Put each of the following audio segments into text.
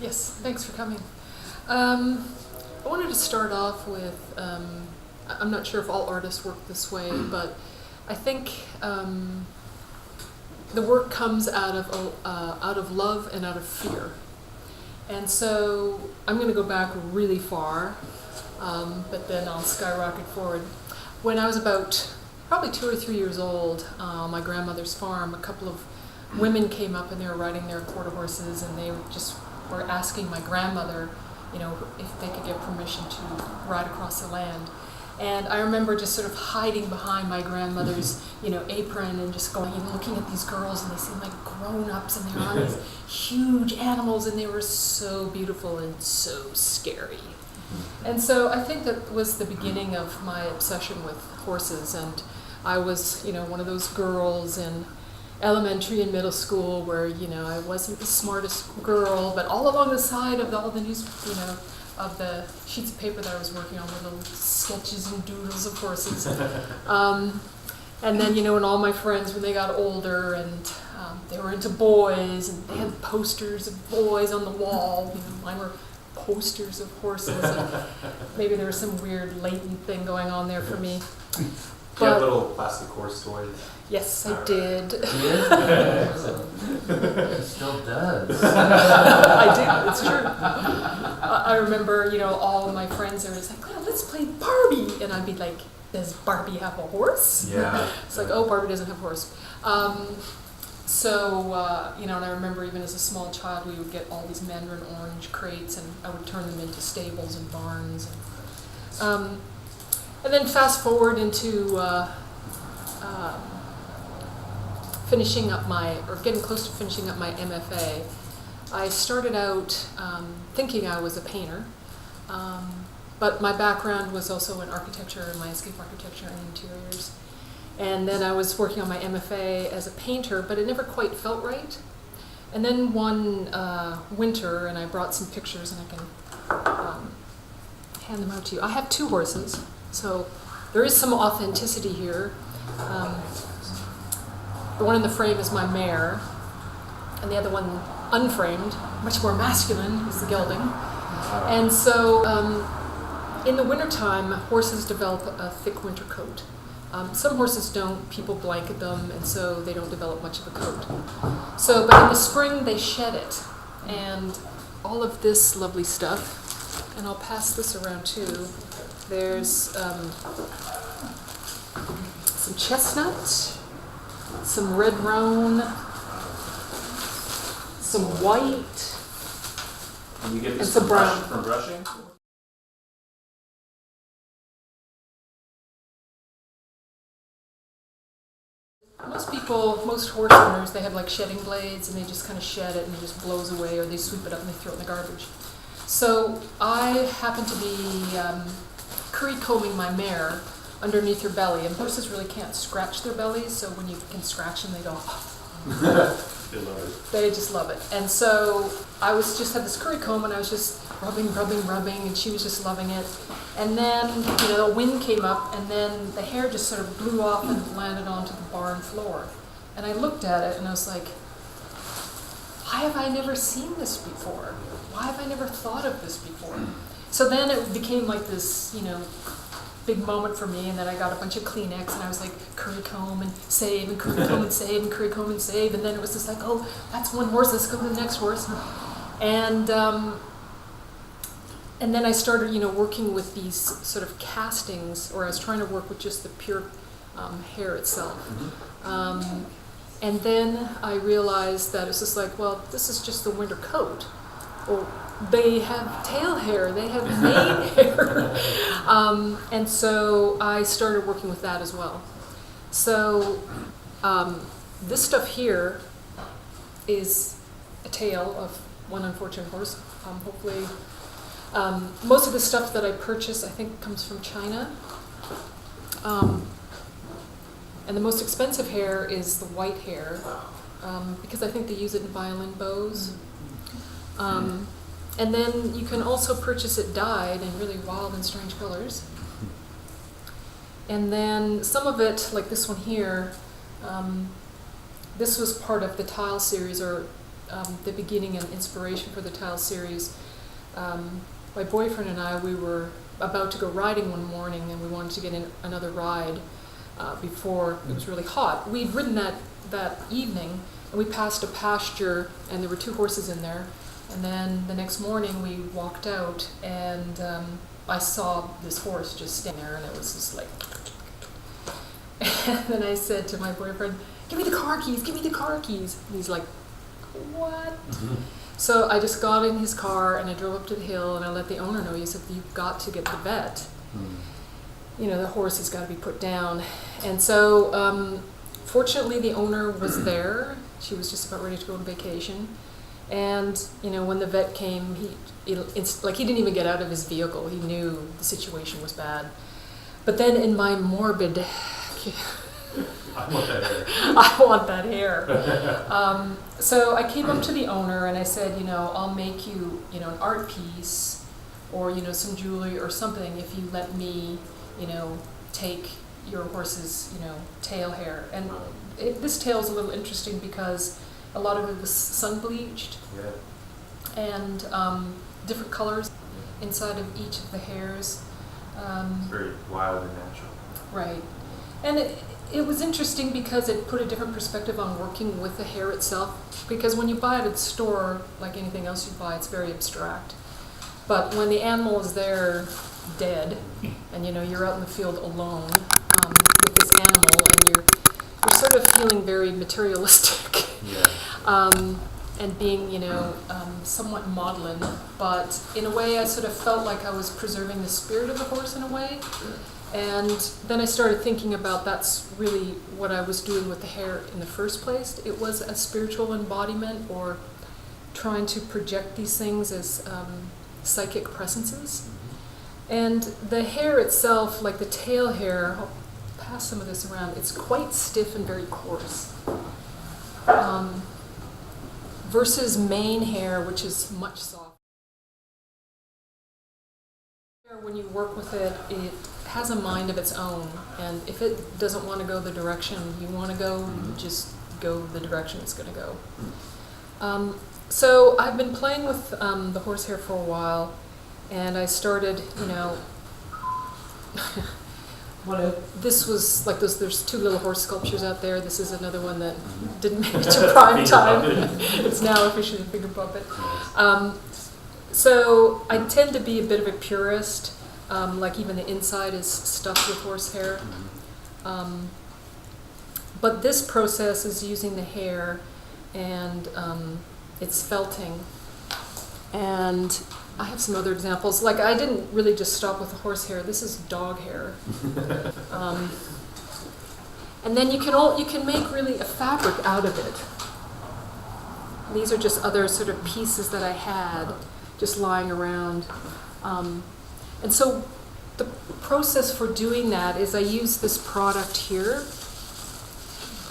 Yes, thanks for coming. I wanted to start off with, I'm not sure if all artists work this way, but I think the work comes out of love and out of fear. And so I'm going to go back really far, but then I'll skyrocket forward. When I was about probably 2 or 3 years old, on my grandmother's farm, a couple of women came up and they were riding their quarter horses, and they just were asking my grandmother, if they could get permission to ride across the land. And I remember just sort of hiding behind my grandmother's, apron and just going, looking at these girls, and they seemed like grown-ups, and they were on these huge animals, and they were so beautiful and so scary. And so I think that was the beginning of my obsession with horses. And I was, one of those girls in elementary and middle school where, I wasn't the smartest girl, but all along the side of all the news, of the sheets of paper that I was working on were little sketches and doodles of horses. And then, and all my friends, when they got older and they were into boys, and they had posters of boys on the wall, mine were posters of horses. And maybe there was some weird latent thing going on there for me. Do you have little plastic horse toys? Yes, I did. Yeah, it still does. I do, it's true. I remember, all of my friends, they were just like, oh, let's play Barbie. And I'd be like, does Barbie have a horse? Yeah. It's like, oh, Barbie doesn't have a horse. And I remember even as a small child, we would get all these mandarin orange crates, and I would turn them into stables and barns. And then fast forward into getting close to finishing up my MFA. I started out thinking I was a painter, but my background was also in architecture and landscape architecture and interiors. And then I was working on my MFA as a painter, but it never quite felt right. And then one winter, and I brought some pictures, and I can hand them out to you. I have 2 horses, so there is some authenticity here. The one in the frame is my mare, and the other one, unframed, much more masculine, is the gelding. And so in the wintertime, horses develop a thick winter coat. Some horses don't, people blanket them, and so they don't develop much of a coat. But in the spring, they shed it. And all of this lovely stuff, and I'll pass this around too. There's some chestnut, some red roan, some white, And you get and this some brown. from brushing? Most horse owners, they have like shedding blades, and they just kind of shed it and it just blows away, or they sweep it up and they throw it in the garbage. So I happen to be curry combing my mare underneath her belly, and horses really can't scratch their bellies, so when you can scratch them, they go, They love it. they just love it. And so I had this curry comb, and I was just rubbing, and she was just loving it. And then, the wind came up, and then the hair just sort of blew off and landed onto the barn floor. And I looked at it, and I was like, why have I never seen this before? Why have I never thought of this before? So then it became like this, big moment for me, and then I got a bunch of Kleenex, and I was like, curry comb and save, and curry comb and save, and curry comb and save, and then it was just like, oh, that's one horse, let's go to the next horse. And then I started, working with these sort of castings, or I was trying to work with just the pure hair itself. And then I realized that it's just like, well, this is just the winter coat. Well, they have tail hair, they have mane hair. And so I started working with that as well. So this stuff here is a tail of one unfortunate horse. Hopefully, most of the stuff that I purchase, I think, comes from China. And the most expensive hair is the white hair, because I think they use it in violin bows. And then you can also purchase it dyed in really wild and strange colors. And then some of it, like this one here, this was part of the tile series, or the beginning and inspiration for the tile series. My boyfriend and I, we were about to go riding one morning, and we wanted to get in another ride before it was really hot. We'd ridden that evening, and we passed a pasture, and there were 2 horses in there. And then the next morning we walked out, and I saw this horse just standing there, and it was just like. And then I said to my boyfriend, "Give me the car keys, give me the car keys." And he's like, "What?" So I just got in his car, and I drove up to the hill, and I let the owner know. He said, "You've got to get the vet. You know, the horse has got to be put down." And so fortunately the owner was there. She was just about ready to go on vacation. And, you know, when the vet came, he didn't even get out of his vehicle. He knew the situation was bad. But then in my morbid, I want that hair. I want that hair. So I came up to the owner and I said, you know, I'll make you, you know, an art piece or, you know, some jewelry or something if you let me, you know, take your horse's, you know, tail hair. And this tail is a little interesting because a lot of it was sun bleached. Yeah. And different colors inside of each of the hairs. It's very wild and natural. Right. And it was interesting because it put a different perspective on working with the hair itself. Because when you buy it at the store, like anything else you buy, it's very abstract. But when the animal is there dead, and you know you're out in the field alone with this animal, and you're sort of feeling very materialistic. Yeah. And being, you know, somewhat maudlin, but in a way I sort of felt like I was preserving the spirit of the horse in a way. And then I started thinking about that's really what I was doing with the hair in the first place. It was a spiritual embodiment or trying to project these things as psychic presences. And the hair itself, like the tail hair, I'll pass some of this around, it's quite stiff and very coarse. Versus mane hair, which is much softer. When you work with it, it has a mind of its own, and if it doesn't want to go the direction you want to go, you just go the direction it's going to go. So I've been playing with the horsehair for a while, and I started, you know, this was like there's 2 little horse sculptures out there. This is another one that didn't make it to prime time. It's now officially a finger puppet. So I tend to be a bit of a purist. Like even the inside is stuffed with horsehair. But this process is using the hair, and it's felting. And I have some other examples. Like I didn't really just stop with the horsehair. This is dog hair. And then you can make really a fabric out of it. These are just other sort of pieces that I had just lying around. And so the process for doing that is I use this product here.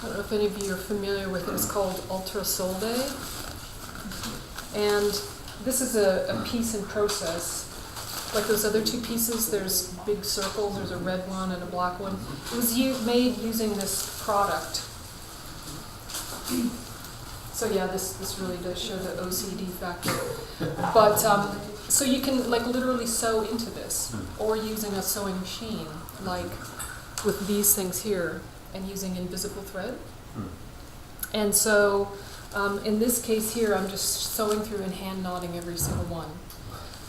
I don't know if any of you are familiar with it. It's called Ultra Solde. And this is a piece in process. Like those other 2 pieces, there's big circles, there's a red one and a black one. It was made using this product. So yeah, this really does show the OCD factor. But so you can like literally sew into this, or using a sewing machine, like with these things here, and using invisible thread. And so in this case here, I'm just sewing through and hand knotting every single one.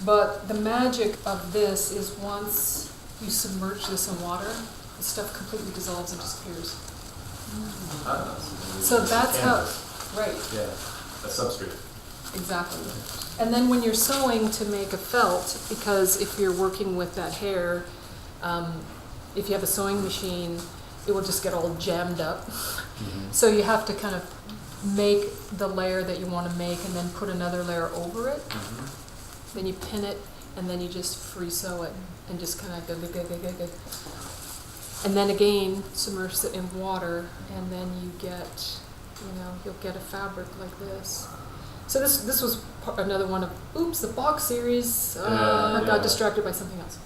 But the magic of this is once you submerge this in water, the stuff completely dissolves and disappears. So that's how, right. Yeah, a substrate. Exactly. And then when you're sewing to make a felt, because if you're working with that hair, if you have a sewing machine, it will just get all jammed up. So you have to kind of make the layer that you want to make and then put another layer over it. Then you pin it, and then you just free sew it and just kind of go. And then again, submerge it in water, and then you get, you'll get a fabric like this. So this was another one of, oops, the box series. I got distracted by something else.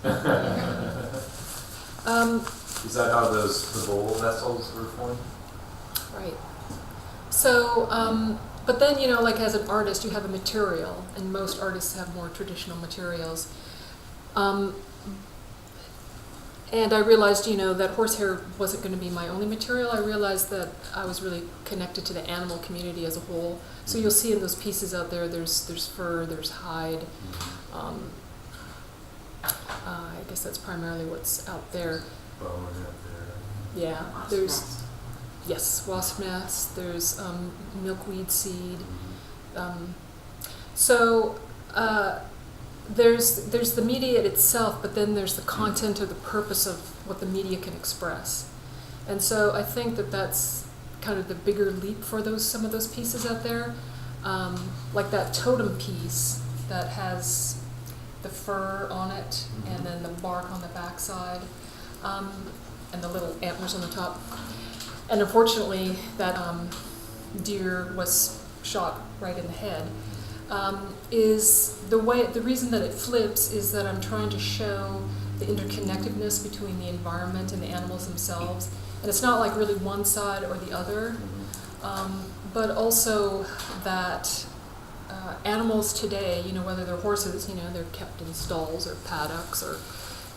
Is that how the bowl vessels were formed? Right. So But then, you know, like as an artist, you have a material, and most artists have more traditional materials. And I realized, you know, that horsehair wasn't going to be my only material. I realized that I was really connected to the animal community as a whole. So you'll see in those pieces out there, there's fur, there's hide. I guess that's primarily what's out there. Bone out there. Yeah, there's, yes, wasp nest, there's milkweed seed. So there's the media itself, but then there's the content or the purpose of what the media can express. And so I think that that's kind of the bigger leap for some of those pieces out there. Like that totem piece that has the fur on it and then the bark on the backside, and the little antlers on the top. And unfortunately, that deer was shot right in the head. Is the reason that it flips is that I'm trying to show the interconnectedness between the environment and the animals themselves. And it's not like really one side or the other, but also that animals today, you know, whether they're horses, you know, they're kept in stalls or paddocks, or,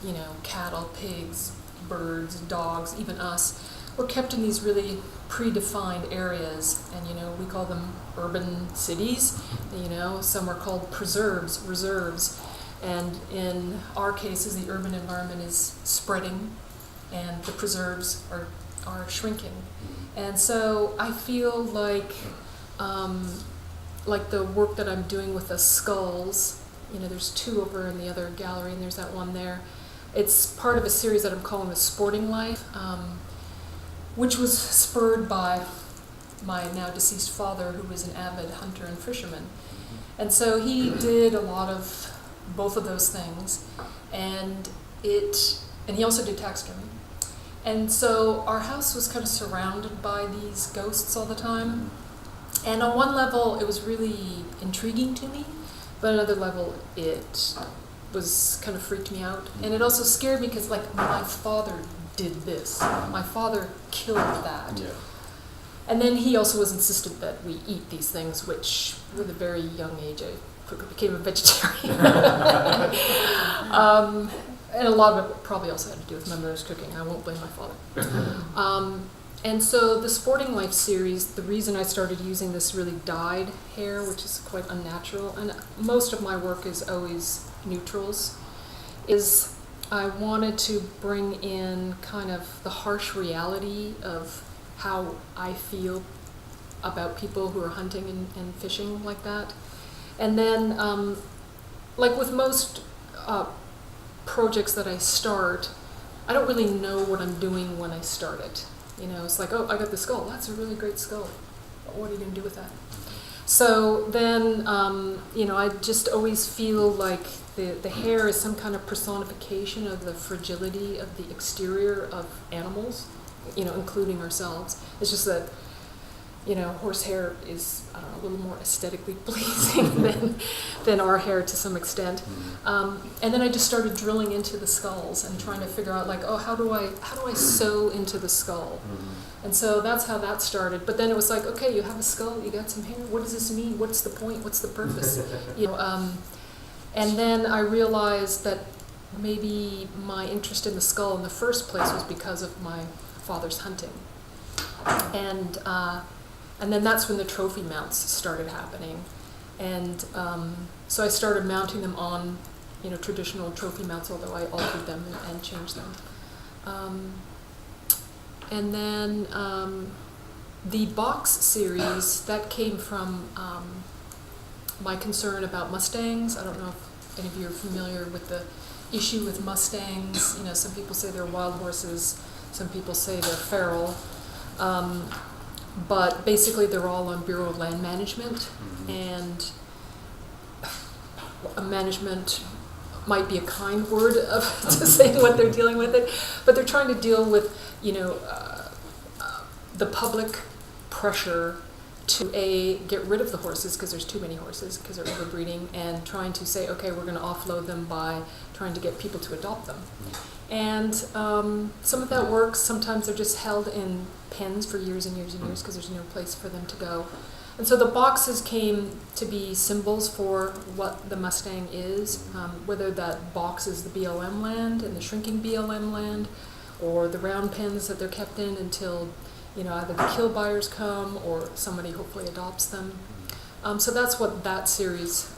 you know, cattle, pigs, birds, dogs, even us. We're kept in these really predefined areas, and, you know, we call them urban cities. You know, some are called preserves, reserves, and in our cases, the urban environment is spreading, and the preserves are shrinking. And so I feel like the work that I'm doing with the skulls, you know, there's two over in the other gallery, and there's that one there. It's part of a series that I'm calling The Sporting Life, which was spurred by my now deceased father, who was an avid hunter and fisherman. And so he did a lot of both of those things, and he also did taxidermy. And so our house was kind of surrounded by these ghosts all the time. And on one level, it was really intriguing to me, but on another level, it was kind of freaked me out. And it also scared me because, like, my father did this. My father killed that. Yeah. And then he also was insistent that we eat these things, which with a very young age I quickly became a vegetarian. And a lot of it probably also had to do with my mother's cooking. I won't blame my father. And so the Sporting Life series, the reason I started using this really dyed hair, which is quite unnatural, and most of my work is always neutrals, is I wanted to bring in kind of the harsh reality of how I feel about people who are hunting and fishing like that. And then, like with most projects that I start, I don't really know what I'm doing when I start it. You know, it's like, oh, I got the skull. That's a really great skull. What are you going to do with that? So then, you know, I just always feel like the hair is some kind of personification of the fragility of the exterior of animals, you know, including ourselves. It's just that, you know, horsehair is, I don't know, a little more aesthetically pleasing than our hair to some extent. And then I just started drilling into the skulls and trying to figure out, like, oh, how do I sew into the skull? And so that's how that started. But then it was like, okay, you have a skull, you got some hair. What does this mean? What's the point? What's the purpose? You know, and then I realized that maybe my interest in the skull in the first place was because of my father's hunting. And then that's when the trophy mounts started happening. And so I started mounting them on, you know, traditional trophy mounts, although I altered them and changed them. And then the box series, that came from my concern about Mustangs. I don't know if any of you are familiar with the issue with Mustangs. You know, some people say they're wild horses, some people say they're feral. But basically they're all on Bureau of Land Management, and management might be a kind word to say what they're dealing with it, but they're trying to deal with, you know, the public pressure to get rid of the horses because there's too many horses because they're overbreeding, and trying to say, okay, we're going to offload them by trying to get people to adopt them. And some of that works. Sometimes they're just held in pens for years and years and years because there's no place for them to go. And so the boxes came to be symbols for what the Mustang is, whether that box is the BLM land and the shrinking BLM land, or the round pens that they're kept in until, either the kill buyers come or somebody hopefully adopts them. So that's what that series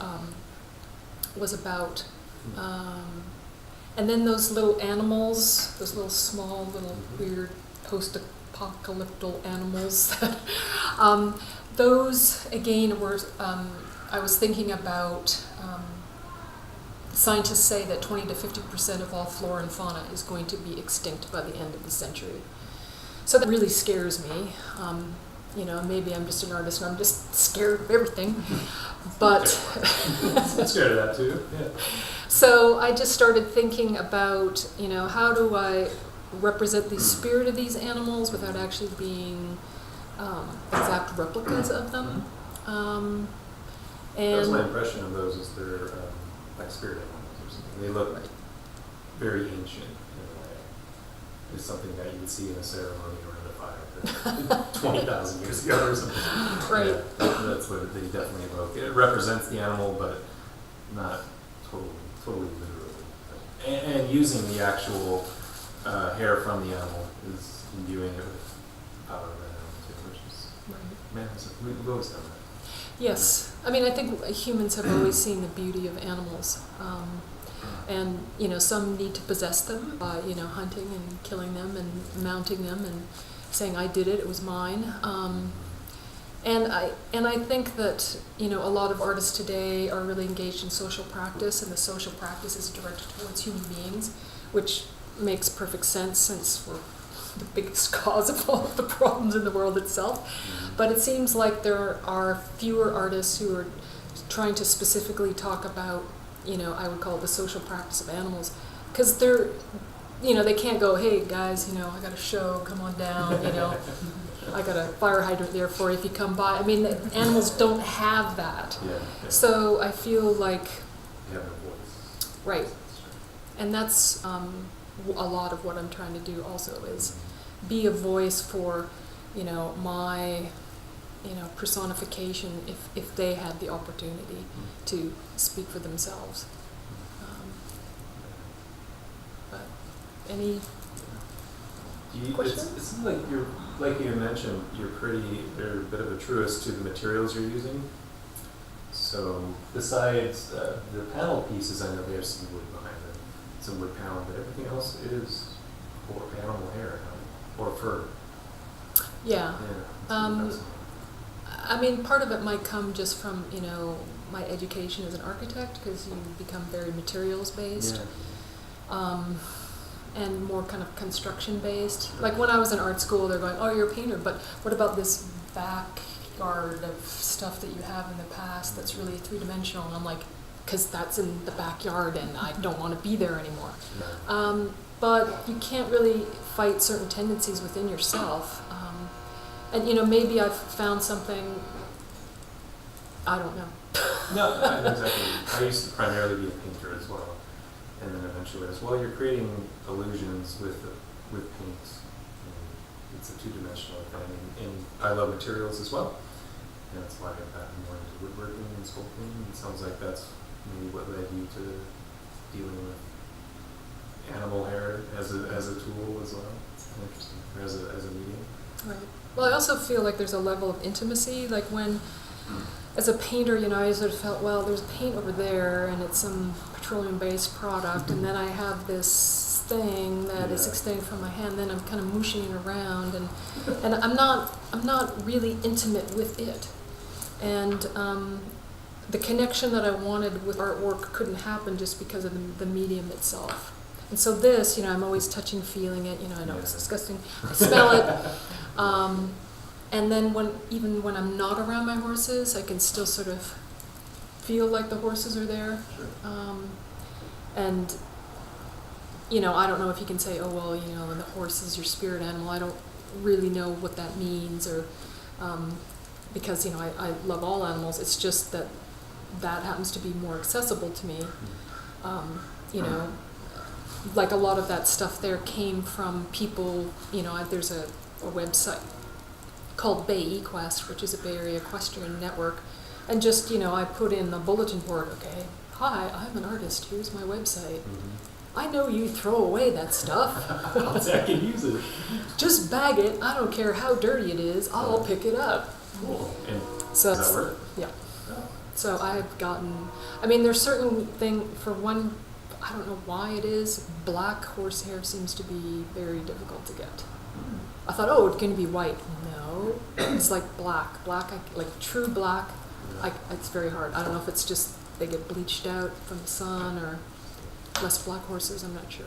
was about. And then those little animals, those little small, little weird post-apocalyptic animals, those again were, I was thinking about, scientists say that 20 to 50% of all flora and fauna is going to be extinct by the end of the century. So that really scares me. Maybe I'm just an artist and I'm just scared of everything. But I'm scared of that too. Yeah. So I just started thinking about, how do I represent the spirit of these animals without actually being exact replicas of them. That was my impression of those, is they're like spirit animals or something. They look very ancient in a way. It's something that you would see in a ceremony around a fire 20,000 years ago or something. Right. Yeah, that's what they definitely evoke. It represents the animal, but not totally literally. And using the actual hair from the animal is imbuing it with power of that animal too, which is, man, we've always done that. Yes. I mean, I think humans have always seen the beauty of animals. And, some need to possess them by, hunting and killing them and mounting them and saying, I did it, it was mine. And I think that, a lot of artists today are really engaged in social practice, and the social practice is directed towards human beings, which makes perfect sense since we're the biggest cause of all of the problems in the world itself. But it seems like there are fewer artists who are trying to specifically talk about, I would call it the social practice of animals, because they're, they can't go, hey guys, I got a show, come on down, I got a fire hydrant there for you if you come by. I mean, the animals don't have that. Yeah. So I feel like, You have no voice. right, and that's a lot of what I'm trying to do also, is be a voice for, my, personification if they had the opportunity to speak for themselves. But any questions? It seems like you're, like you mentioned, you're a bit of a truist to the materials you're using. So besides the panel pieces, I know there's some wood behind them, some wood panel, but everything else is for animal hair or fur. Yeah. Yeah. I mean, part of it might come just from, my education as an architect, because you become very materials based. Yeah. And more kind of construction based. Like when I was in art school, they're going, oh, you're a painter, but what about this backyard of stuff that you have in the past that's really three-dimensional? And I'm like, because that's in the backyard and I don't want to be there anymore. Yeah. But you can't really fight certain tendencies within yourself. And, maybe I've found something, I don't know. No, exactly. I used to primarily be a painter as well. And then eventually as well, you're creating illusions with paints. It's a two-dimensional thing. And I love materials as well. And that's why I got more into woodworking and sculpting. It sounds like that's maybe what led you to dealing with animal hair as a tool as well. It's interesting. Or as a medium. Right. Well, I also feel like there's a level of intimacy. Like when, as a painter, I sort of felt, well, there's paint over there and it's some petroleum-based product, and then I have this thing that is extending from my hand, then I'm kind of mushing it around, and I'm not really intimate with it. And the connection that I wanted with artwork couldn't happen just because of the medium itself. And so this, I'm always touching, feeling it, I know it's disgusting, I smell it. And then even when I'm not around my horses, I can still sort of feel like the horses are there. Sure. And, I don't know if you can say, oh, well, and the horse is your spirit animal. I don't really know what that means, or because, I love all animals. It's just that happens to be more accessible to me. Like a lot of that stuff there came from people, there's a website called Bay Equest, which is a Bay Area equestrian network. And just, I put in the bulletin board, okay, hi, I'm an artist, here's my website. I know you throw away that stuff. I can use it. Just bag it. I don't care how dirty it is. I'll pick it up. Cool. And So does that work? yeah. Oh. So I've gotten. I mean, there's certain thing for one. I don't know why it is. Black horsehair seems to be very difficult to get. I thought, oh, it's going to be white. No, it's like black. Like true black. It's very hard. I don't know if it's just they get bleached out from the sun or less black horses. I'm not sure.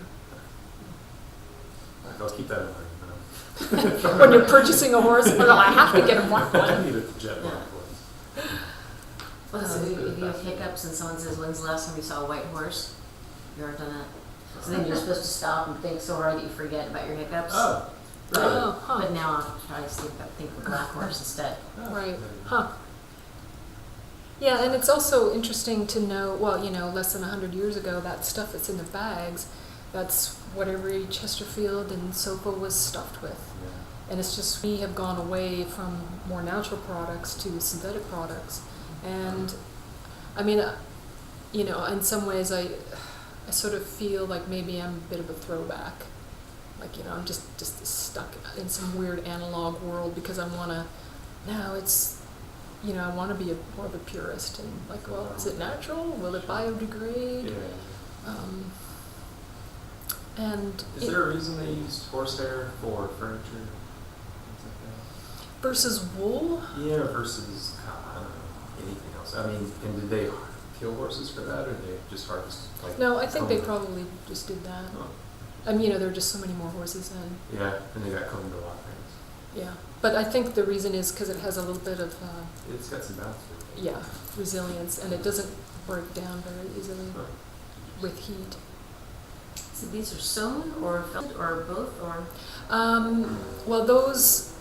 I'll keep that in mind. When you're purchasing a horse, well, I have to get a black I one. need a jet black horse. Well, so if you have hiccups and someone says, when's the last time you saw a white horse? You ever done that? So then you're supposed to stop and think so hard that you forget about your hiccups. Oh. Oh, huh. But now I'll try to think of a black horse instead. Right. Huh. Yeah, and it's also interesting to know, well, less than 100 years ago, that stuff that's in the bags, that's what every Chesterfield and sofa was stuffed with. Yeah. And it's just, we have gone away from more natural products to synthetic products. And, I mean, in some ways I sort of feel like maybe I'm a bit of a throwback. Like, I'm just stuck in some weird analog world because I want to, now it's, I want to be more of a purist and like, well, is it natural? Will it biodegrade? Yeah. And Is there a reason they used horsehair for furniture? Things like versus wool? that? Yeah, versus, I don't know, anything else. I mean, and did they kill horses for that, or they just harvest? Like, No, I think they combed them? probably just did that. Oh. I mean, there are just so many more horses then. Yeah, and they got combed a lot. Right? Yeah, but I think the reason is because it has a little bit of, It's got some bounce to it. resilience, and it doesn't break down very easily Huh. with heat. So these are sewn or felt or both or? Well, those,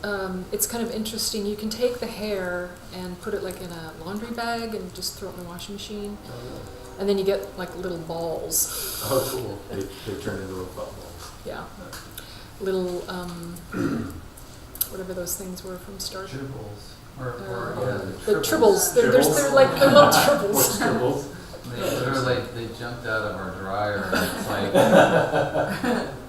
it's kind of interesting. You can take the hair and put it like in a laundry bag and just throw it in the washing machine, and then you get like little balls. Oh, cool. They turn into little footballs. Yeah, little, whatever those things were from Star Trek. Tribbles. The tribbles. They're like they're little tribbles. Tribbles. They literally, they jumped out of our dryer, and it's like,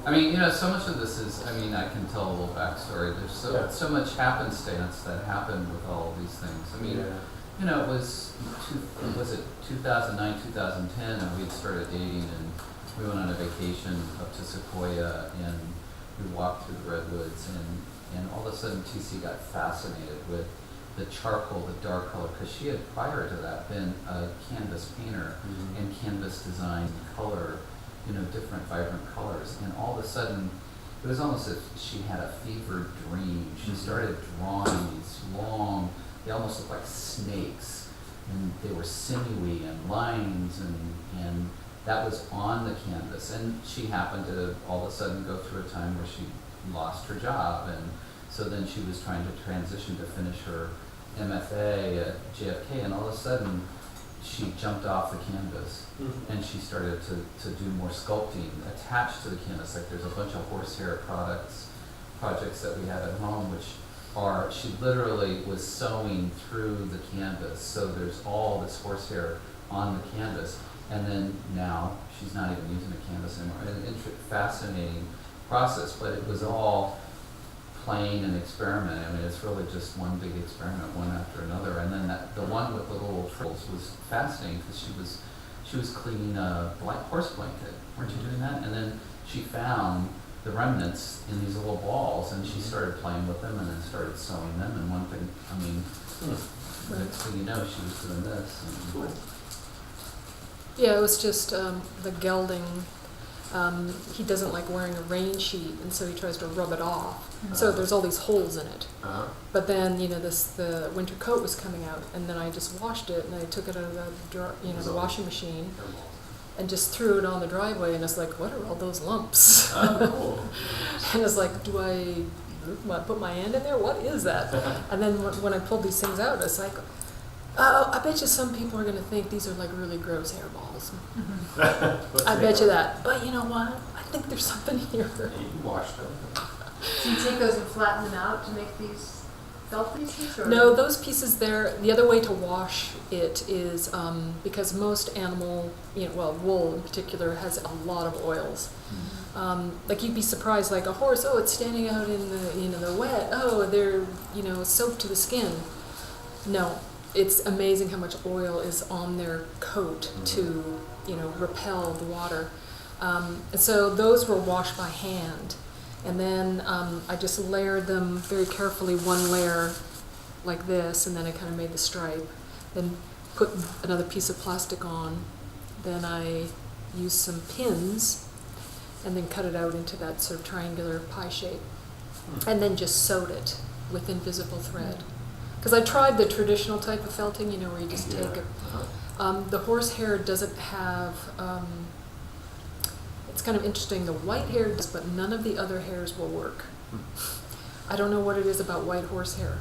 I mean, so much of this is, I mean, I can tell a little backstory. There's so much happenstance that happened with all of these things. I mean, it was 2009, 2010, and we'd started dating, and we went on a vacation up to Sequoia, and we walked through the redwoods, and all of a sudden TC got fascinated with the charcoal, the dark color, because she had prior to that been a canvas painter and canvas design color, different vibrant colors. And all of a sudden, it was almost as if she had a fevered dream. She started drawing these long, they almost looked like snakes, and they were sinewy and lines, and that was on the canvas. And she happened to all of a sudden go through a time where she lost her job, and so then she was trying to transition to finish her MFA at JFK, and all of a sudden she jumped off the canvas and she started to do more sculpting attached to the canvas. Like there's a bunch of horsehair projects that we have at home, which are, she literally was sewing through the canvas. So there's all this horsehair on the canvas, and then now she's not even using the canvas anymore. An fascinating process, but it was all playing and experimenting. I mean, it's really just one big experiment, one after another. And then the one with the little tribbles was fascinating because she was cleaning a horse blanket. Weren't you doing that? And then she found the remnants in these little balls, and she started playing with them, and then started sewing them. And one thing, I mean, the next thing you know, she was doing this. And Yeah, it was just the gelding. He doesn't like wearing a rain sheet, and so he tries to rub it off. So there's all these holes in it. But then, the winter coat was coming out, and then I just washed it, and I took it out of the washing machine, and just threw it on the driveway, and I was like, what are all those lumps? Cool. And I was like, do I put my hand in there? What is that? And then when I pulled these things out, I was like, oh, I bet you some people are going to think these are like really gross hairballs. I bet you that. But you know what? I think there's something here. You washed them. So you take those and flatten them out to make these felt pieces or? No, those pieces there, the other way to wash it is, because most animal, well, wool in particular has a lot of oils. Like you'd be surprised, like a horse, oh, it's standing out in the wet, oh, they're, soaked to the skin. No, it's amazing how much oil is on their coat to, repel the water. And so those were washed by hand. And then I just layered them very carefully, one layer like this, and then I kind of made the stripe. Then put another piece of plastic on. Then I used some pins and then cut it out into that sort of triangular pie shape. And then just sewed it with invisible thread. Because I tried the traditional type of felting, where you just take it. The horsehair doesn't have, it's kind of interesting, the white hair does, but none of the other hairs will work. I don't know what it is about white horsehair.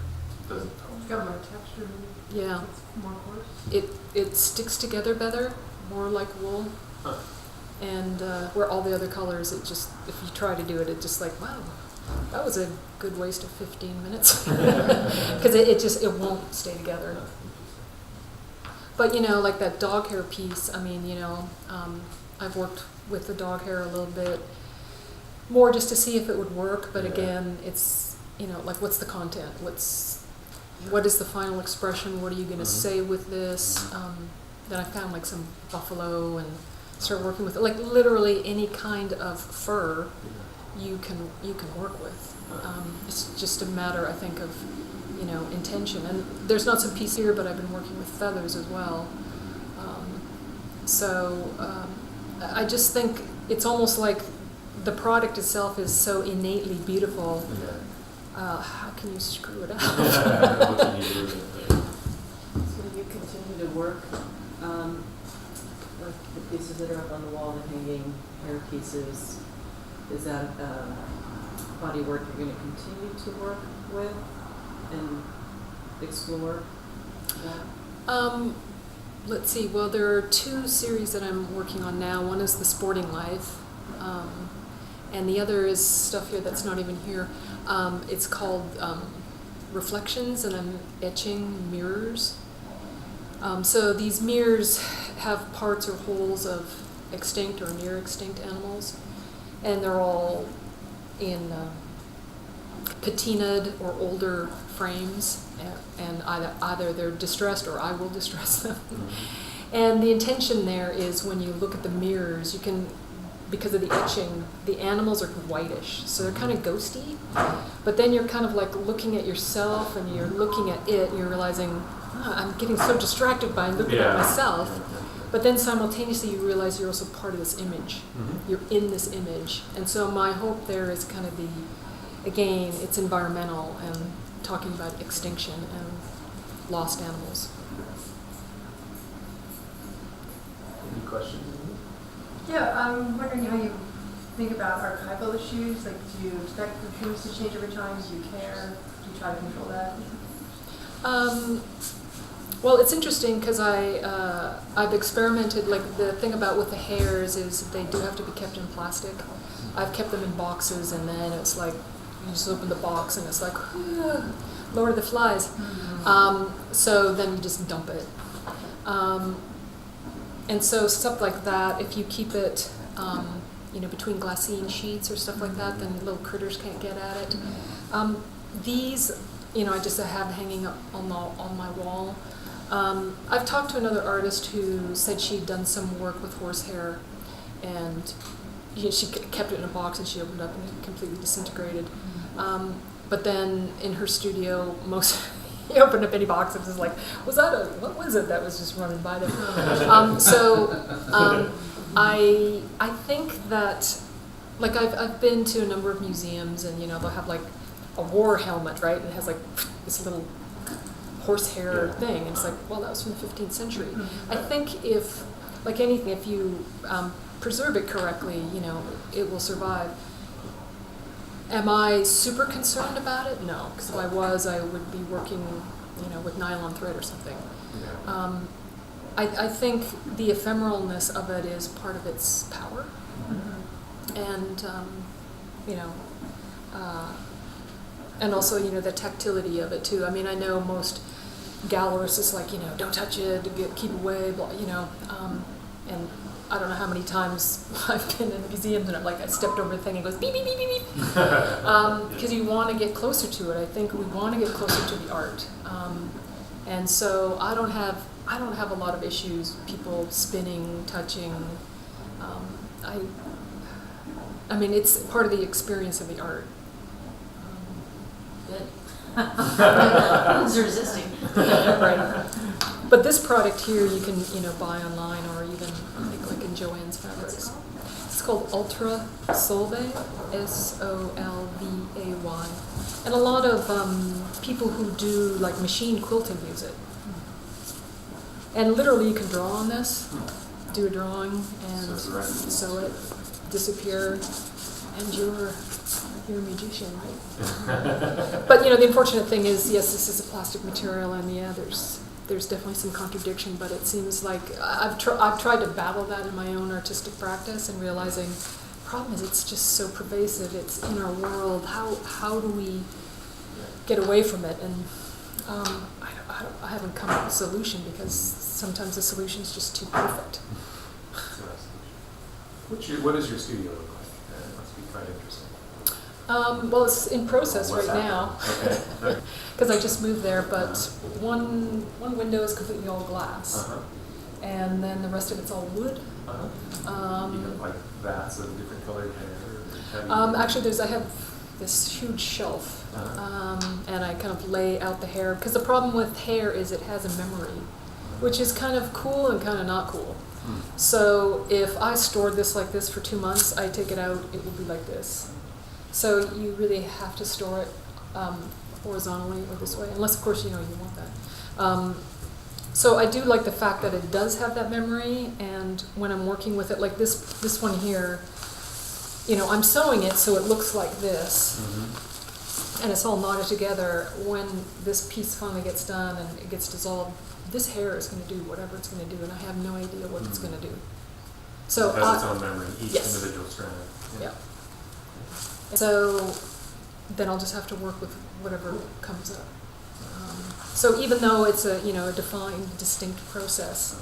Doesn't It's got more texture. Yeah, It's more coarse. it sticks together better, more like wool. Huh. And where all the other colors, it just, if you try to do it, it's just like, wow, that was a good waste of 15 minutes. Because it won't stay together. But like that dog hair piece, I mean, I've worked with the dog hair a little bit more just to see if it would work. But again, it's, like what's the content? What is the final expression? What are you going to say with this? Then I found like some buffalo and started working with it. Like literally any kind of fur you can work with. It's just a matter, I think, of intention. And there's not some piece here, but I've been working with feathers as well. I just think it's almost like the product itself is so innately beautiful. How can you screw it up? What can you do with it? So when you continue to work with the pieces that are up on the wall, the hanging hair pieces, is that body work you're going to continue to work with and explore that? Let's see. Well, there are 2 series that I'm working on now. One is The Sporting Life, and the other is stuff here that's not even here. It's called Reflections, and I'm etching mirrors. So these mirrors have parts or wholes of extinct or near extinct animals, and they're all in patinaed or older frames, and either they're distressed or I will distress them. And the intention there is when you look at the mirrors, you can, because of the etching, the animals are whitish, so they're kind of ghosty, but then you're kind of like looking at yourself and you're looking at it and you're realizing, I'm getting so distracted by looking at myself. But then simultaneously you realize you're also part of this image. You're in this image. And so my hope there is kind of again, it's environmental and talking about extinction and lost animals. Any questions? Yeah, I'm wondering how you think about archival issues. Like, do you expect the things to change over time? Do you care? Do you try to control that? Well, it's interesting because I've experimented. Like the thing about with the hairs is they do have to be kept in plastic. I've kept them in boxes, and then it's like you just open the box and it's like Lord of the Flies. So then you just dump it. And so stuff like that, if you keep it, between glassine sheets or stuff like that, then little critters can't get at it. These, I just have hanging up on my wall. I've talked to another artist who said she'd done some work with horsehair, and she kept it in a box and she opened it up and it completely disintegrated. But then in her studio, he opened up any box and was like, what was it that was just running by there? I think that, like I've been to a number of museums and, they'll have like a war helmet, right? And it has like this little horsehair thing. And it's like, well, that was from the 15th century. I think if, like anything, if you preserve it correctly, it will survive. Am I super concerned about it? No, because if I was, I would be working, with nylon thread or something. I think the ephemeralness of it is part of its power, and And also, you know, the tactility of it too. I mean, I know most gallerists is like, you know, don't touch it, keep away, blah, you know. And I don't know how many times I've been in museums and I stepped over the thing and it goes beep, beep, beep, beep, beep. Because you want to get closer to it. I think we want to get closer to the art. And so I don't have a lot of issues, people spinning, touching. I mean, it's part of the experience of the art. Good. Who's resisting? Right. But this product here you can, you know, buy online or even I think like in Joann's Fabrics. It's called Ultra Solvay, Solvay. And a lot of people who do like machine quilting use it. And literally you can draw on this, do a drawing and sew it, disappear, and you're a magician, right? But you know, the unfortunate thing is, yes, this is a plastic material, and yeah, there's definitely some contradiction. But it seems like I've tried to battle that in my own artistic practice, and realizing, the problem is it's just so pervasive. It's in our world. How do we get away from it? And I haven't come up with a solution because sometimes the solution is just too perfect. What does your studio look like? That must be quite interesting. Well, it's in process What's right now Okay. because I just moved there. But one window is completely all glass, and then the rest of it's all wood. You have like vats of different colored hair? Actually, I have this huge shelf, and I kind of lay out the hair because the problem with hair is it has a memory, which is kind of cool and kind of not cool. So if I stored this like this for 2 months, I take it out, it would be like this. So you really have to store it horizontally or this way, unless of course you know you want that. So I do like the fact that it does have that memory, and when I'm working with it, like this one here, you know, I'm sewing it so it looks like this, and it's all knotted together. When this piece finally gets done and it gets dissolved, this hair is going to do whatever it's going to do, and I have no idea what it's going to do. So it has its own memory, each yes. individual strand. Yeah. So then I'll just have to work with whatever comes up. So even though it's a defined, distinct process,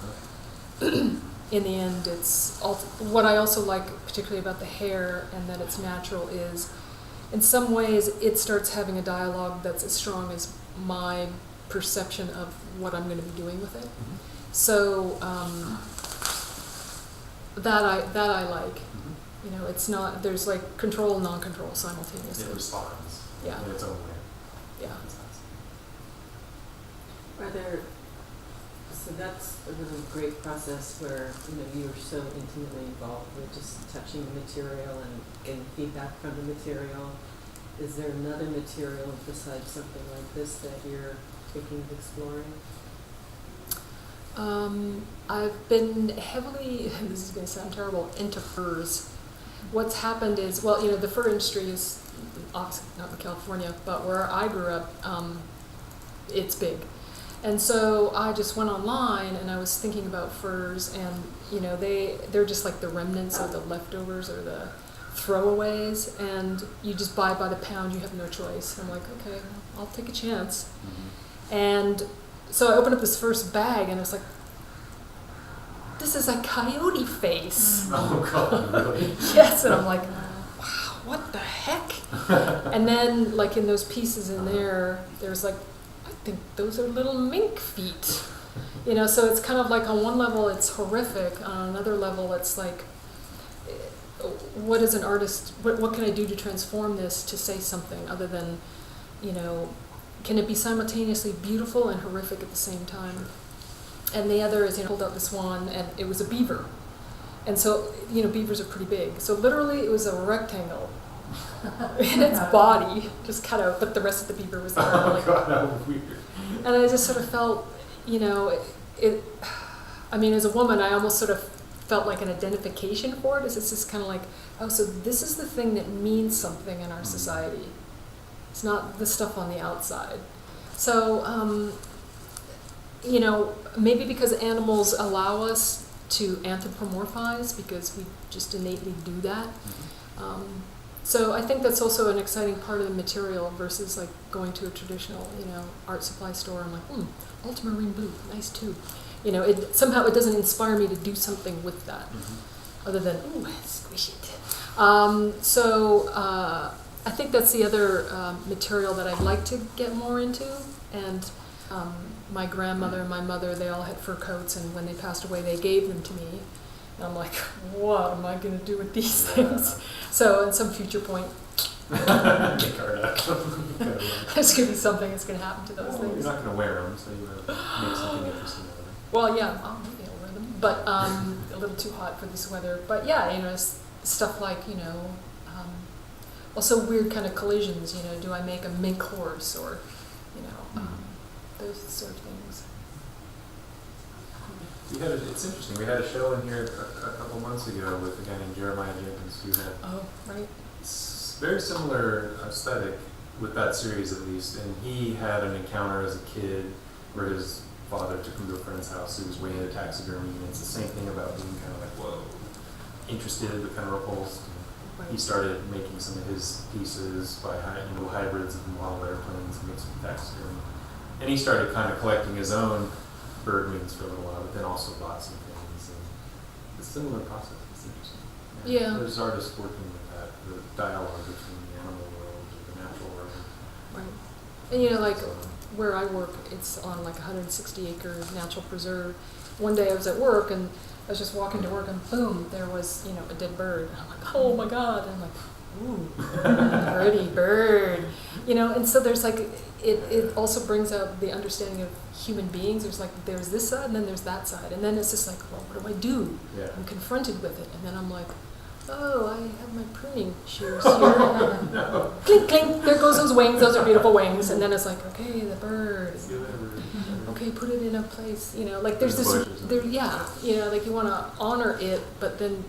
in the end, what I also like particularly about the hair and that it's natural is, in some ways, it starts having a dialogue that's as strong as my perception of what I'm going to be doing with it. So that I like. You know, it's not, there's like control and non-control simultaneously. It responds Yeah. in its own way. Yeah. So that's a really great process where, you know, you're so intimately involved with just touching the material and getting feedback from the material. Is there another material besides something like this that you're thinking of exploring? I've been heavily, this is going to sound terrible, into furs. What's happened is, well, you know, the fur industry is obviously not in California, but where I grew up, it's big. And so I just went online and I was thinking about furs, and you know, they're just like the remnants or the leftovers or the throwaways, and you just buy by the pound, you have no choice. I'm like, okay, I'll take a chance. And so I opened up this first bag and I was like, this is a coyote face. Oh God, really? Yes, and I'm like, wow, what the heck? And then like in those pieces in there's like, I think those are little mink feet. You know, so it's kind of like on one level it's horrific, on another level it's like, what is an artist, what can I do to transform this to say something other than, you know, can it be simultaneously beautiful and horrific at the same time? And the other is, you know, pulled out this one, and it was a beaver. And so, you know, beavers are pretty big. So literally it was a rectangle in its body, just cut out, but the rest of the beaver was there. Oh God, how weird. And I just sort of felt, you know, I mean, as a woman, I almost sort of felt like an identification for it. It's just kind of like, oh, so this is the thing that means something in our society. It's not the stuff on the outside. So, you know, maybe because animals allow us to anthropomorphize, because we just innately do that. So I think that's also an exciting part of the material versus like going to a traditional, art supply store and like, ultramarine blue, nice tube. It somehow it doesn't inspire me to do something with that, other than squish it. I think that's the other material that I'd like to get more into. And my grandmother and my mother, they all had fur coats, and when they passed away, they gave them to me. And I'm like, what am I going to do with these things? So at some future point, there's going to be something that's going to happen to those Well, things. you're not going to wear them, so you make something interesting out of it. Well, yeah, maybe I'll wear them, but a little too hot for this weather. But yeah, stuff like, also weird kind of collisions, do I make a mink horse or, those sort of things. It's interesting. We had a show in here a couple months ago with a guy named Jeremiah Jenkins who had Oh, right. very similar aesthetic with that series at least, and he had an encounter as a kid where his father took him to a friend's house who was way into taxidermy, and it's the same thing about being kind of like, whoa, interested but kind of repulsed. He started making some of his pieces by hybrids of model airplanes mixed with taxidermy. And he started kind of collecting his own bird wings for a little while, but then also bought some things. And it's a similar process. It's interesting. Yeah. There's artists working with that, the dialogue between the animal world and the natural world. Right. And like So, where I work, it's on like 160-acre natural preserve. One day I was at work and I was just walking to work and boom, there was, a dead bird. And I'm like, oh my God. And I'm like, ooh, pretty bird. And so there's like, it also brings out the understanding of human beings. There's this side and then there's that side. And then it's just like, well, what do I do? yeah. I'm confronted with it. And then I'm like, oh, I have my pruning shears here. No. Clink, clink, there goes those wings. Those are beautiful wings. And then it's like, okay, the bird. See you later. Okay, put it in a place, like there's In this, the bushes. like you want to honor it, but then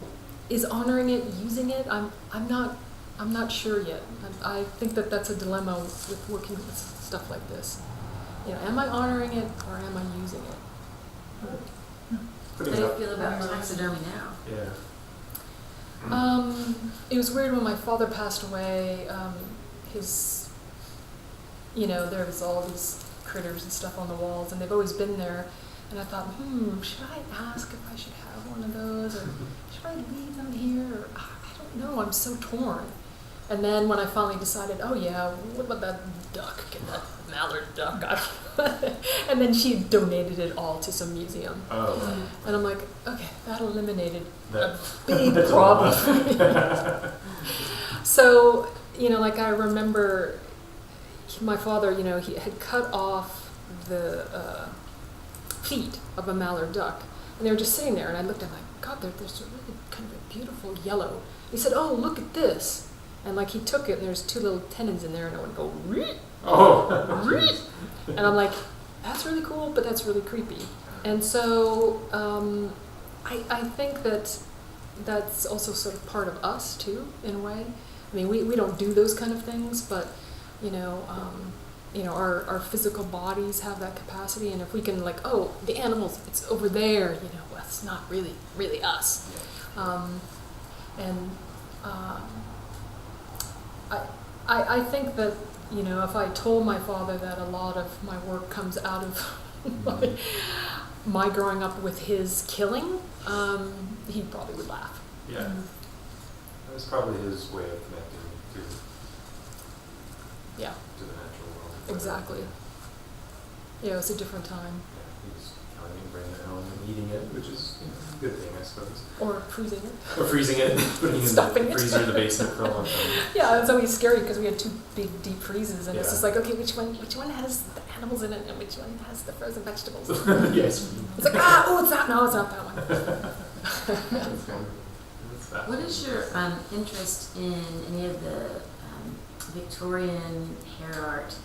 is honoring it using it? I'm not sure yet. I think that's a dilemma with working with stuff like this. Am I honoring it or am I using it? How Putting do you up, feel about taxidermy now? yeah. It was weird when my father passed away. There was all these critters and stuff on the walls, and they've always been there. And I thought, should I ask if I should have one of those, or should I leave them here? Or, I don't know. I'm so torn. And then when I finally decided, oh yeah, what about that duck? Get that mallard duck. And then she donated it all to some museum. Oh, wow. And I'm like, okay, that eliminated That- a big That's a problem lot. for me. So, like I remember my father, he had cut off the feet of a mallard duck. And they were just sitting there, and I looked at them like, God, there's a really kind of a beautiful yellow. He said, oh, look at this. And like he took it, and there's two little tendons in there, and I would go, Reet! Oh. Reet! And I'm like, that's really cool, but that's really creepy. And so I think that's also sort of part of us too, in a way. I mean, we don't do those kind of things, but our physical bodies have that capacity, and if we can oh, the animals, it's over there, well, it's not really us. I think that, if I told my father that a lot of my work comes out of my growing up with his killing, he probably would laugh. Yeah. That was probably his way of connecting Yeah, to the natural world. exactly. Yeah, it was a different time. Yeah, he was killing it, bringing it home and eating it, which is a good thing, I suppose. Or freezing it. Or freezing it, putting it in Stuffing the it. freezer in the basement for a long time. Yeah, it's always scary because we had two big deep freezes, and it's Yeah. just like, okay, which one has the animals in it, and which one has the frozen vegetables? Yes. It's like, it's that. No, it's not that one. That's that. What is your interest in any of the Victorian hair art?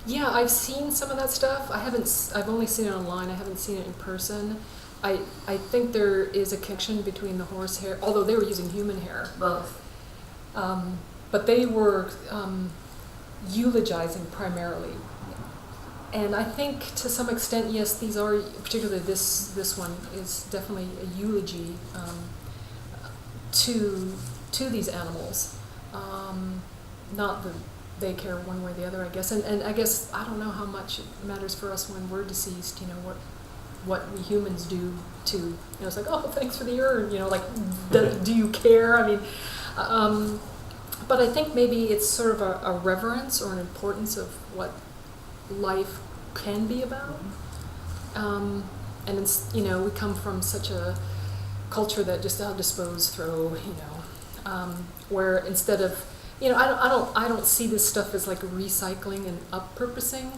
Yeah, I've seen some of that stuff. I've only seen it online. I haven't seen it in person. I think there is a connection between the horse hair, although they were using human hair. Both. But they were eulogizing primarily. And I think to some extent, yes, these are, particularly this one is definitely a eulogy to to these animals. Not that they care one way or the other, I guess. And I guess, I don't know how much it matters for us when we're deceased, you know, what we humans do to, you know, it's like, oh, thanks for the urn, you know, like, do you care? I mean, but I think maybe it's sort of a reverence or an importance of what life can be about. And it's, you know, we come from such a culture that just dispose, throw, you know, where instead of, you know, I don't see this stuff as like recycling and up-purposing.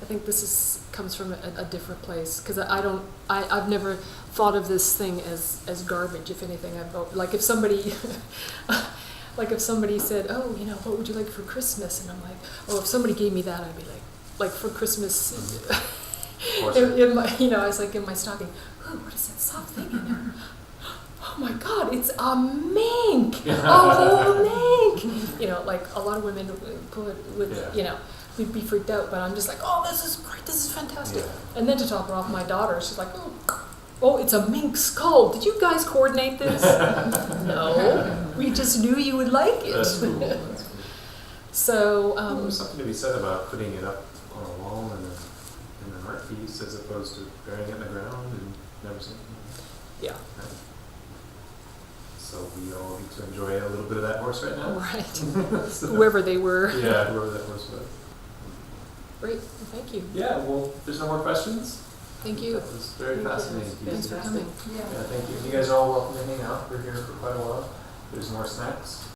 I think this comes from a different place, because I've never thought of this thing as garbage. If anything, like if somebody like if somebody said, oh, you know, what would you like for Christmas? And I'm like, oh, if somebody gave me that, I'd be like for Christmas, in my, you know, I was like in my stocking, oh, what is that soft thing in there? Oh my God, it's a mink, a whole mink. You know, like a lot of women would, you know, we'd be freaked out, but I'm just like, oh, this is great, this is fantastic. Yeah. And then to top it off, my daughter, she's like, oh, it's a mink skull. Did you guys coordinate this? No, we just knew you would like it. That's cool. That's cool. So, Well, there's something to be said about putting it up on a wall in an art piece as opposed to burying it in the ground and never seeing it. yeah, Right? So we all get to enjoy a little bit of that horse right now. right. So- Whoever they were. Yeah, whoever that horse was. Great, thank you. Yeah, well, if there's no more questions. Thank you. That was very Thank you. fascinating. Thanks for coming. Yeah. Yeah, thank you. You guys are all welcome to hang out. We're here for quite a while. There's more snacks.